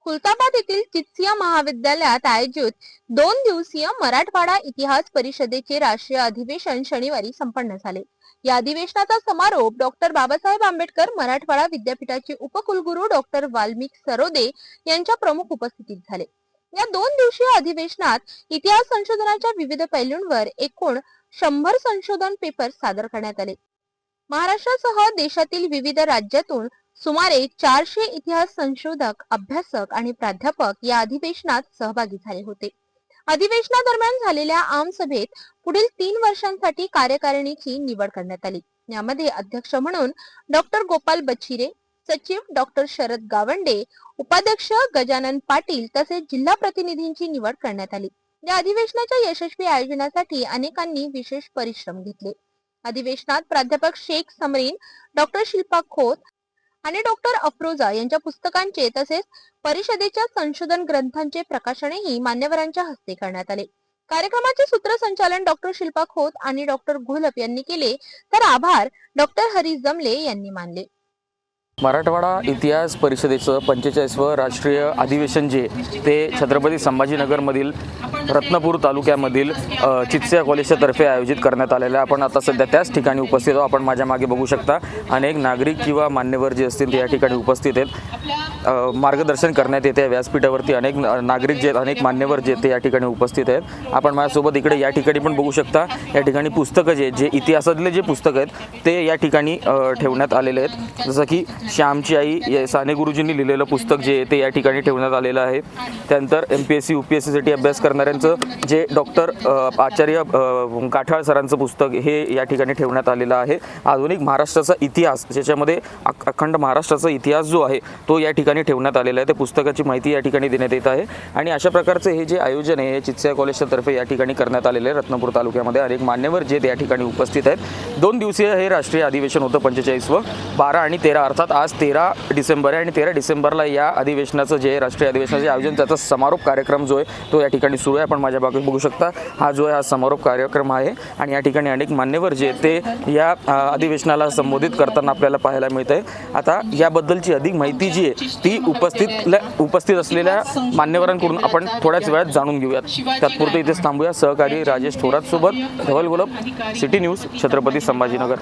खुलताबाद येथील चित्सिया महाविद्यालयात आयोजित 2 दिवसीय मराठवाडा इतिहास परिषदेचे राष्ट्रीय अधिवेशन शनिवारी संपन्न झाले। या अधिवेशनाचा समारोप डॉक्टर बाबासाहेब आंबेडकर मराठवाडा विद्यापीठाचे उपकुलगुरू डॉक्टर वाल्मिक सरोदे यांच्या प्रमुख उपस्थितीत झाले। या 2 दिवसीय अधिवेशनात इतिहास संशोधनाच्या विविध पैलूंवर एकूण 100 संशोधन पेपर सादर करण्यात आले। महाराष्ट्रासह देशातील विविध राज्यातून सुमारे 400 इतिहास संशोधक, अभ्यासक आणि प्राध्यापक या अधिवेशनात सहभागी झाले होते। अधिवेशनादरम्यान झालेल्या आमसभेत पुढील 3 वर्षांसाठी कार्यकारिणीची निवड करण्यात आली। यामध्ये अध्यक्ष म्हणून डॉक्टर गोपाल बच्छिरे, सचिव डॉक्टर शरद गावंडे, उपाध्यक्ष गजानन पाटील तसेच जिल्हा प्रतिनिधींची निवड करण्यात आली। या अधिवेशनाच्या यशस्वी आयोजनासाठी अनेकांनी विशेष परिश्रम घेतले। अधिवेशनात प्राध्यापक शेख समरीन, डॉक्टर शिल्पा खोत आणि डॉक्टर अफरोजा यांच्या पुस्तकांचे तसेच परिषदेच्या संशोधन ग्रंथांचे प्रकाशनही मान्यवरांच्या हस्ते करण्यात आले। कार्यक्रमाचे सूत्रसंचालन डॉक्टर शिल्पा खोत आणि डॉक्टर घोलप यांनी केले, तर आभार डॉक्टर हरी जमले यांनी मानले। मराठवाडा इतिहास परिषदेचं 45वे राष्ट्रीय अधिवेशन जे ते छत्रपती संभाजीनगरमधील रत्नपूर तालुक्यामधील चित्सिया कॉलेजच्या तर्फे आयोजित करण्यात आलेलं आहे। आपण आता सध्या त्याच ठिकाणी उपस्थित आहोत। आपण माझ्या मागे बघू शकता अनेक नागरिक किंवा मान्यवर जे असतील ते या ठिकाणी उपस्थित आहेत। मार्गदर्शन करण्यात येते व्यासपीठावरती अनेक नागरिक जे अनेक मान्यवर जे ते या ठिकाणी उपस्थित आहेत। आपण माझ्यासोबत इकडे या ठिकाणी पण बघू शकता या ठिकाणी पुस्तकं जे इतिहासातले जे पुस्तकं आहेत ते या ठिकाणी ठेवण्यात आलेले आहेत। जसं की श्यामची आई साने गुरुजींनी लिहिलेलं पुस्तक जे ते या ठिकाणी ठेवण्यात आलेलं आहे। त्यानंतर MPSC UPSC साठी अभ्यास करणाऱ्यांचं जे डॉक्टर आचार्य काठाळ सरांचं पुस्तक हे या ठिकाणी ठेवण्यात आलेलं आहे। आधुनिक महाराष्ट्राचा इतिहास ज्याच्यामध्ये अखंड महाराष्ट्राचा इतिहास जो आहे तो या ठिकाणी ठेवण्यात आलेला आहे। त्या पुस्तकाची माहिती या ठिकाणी देण्यात येत आहे। आणि अशा प्रकारचे हे जे आयोजन आहे हे चित्सिया कॉलेजच्या तर्फे या ठिकाणी करण्यात आलेले आहे। रत्नपूर तालुक्यामध्ये अनेक मान्यवर जे या ठिकाणी उपस्थित आहेत। 2 दिवसीय हे राष्ट्रीय अधिवेशन होतं 45व 12 आणि 13 अर्थात आज 13 डिसेंबर आहे आणि 13 डिसेंबरला या अधिवेशनाचं जे राष्ट्रीय अधिवेशनाचे आयोजन त्याचा समारोप कार्यक्रम जो आहे तो या ठिकाणी सुरू आहे। आपण माझ्या बाजूला बघू शकता हा जो आहे हा समारोप कार्यक्रम आहे आणि या ठिकाणी अनेक मान्यवर जे ते या अधिवेशनाला संबोधित करताना आपल्याला पाहायला मिळत आहे। आता याबद्दलची अधिक माहिती जी आहे ती उपस्थित असलेल्या मान्यवरांकडून आपण थोड्याच वेळात जाणून घेऊयात। तत्पुरते इथेच थांबूया। सहकारी राजेश थोरात सोबत धवल गोलप, सिटी न्यूज, छत्रपती संभाजीनगर।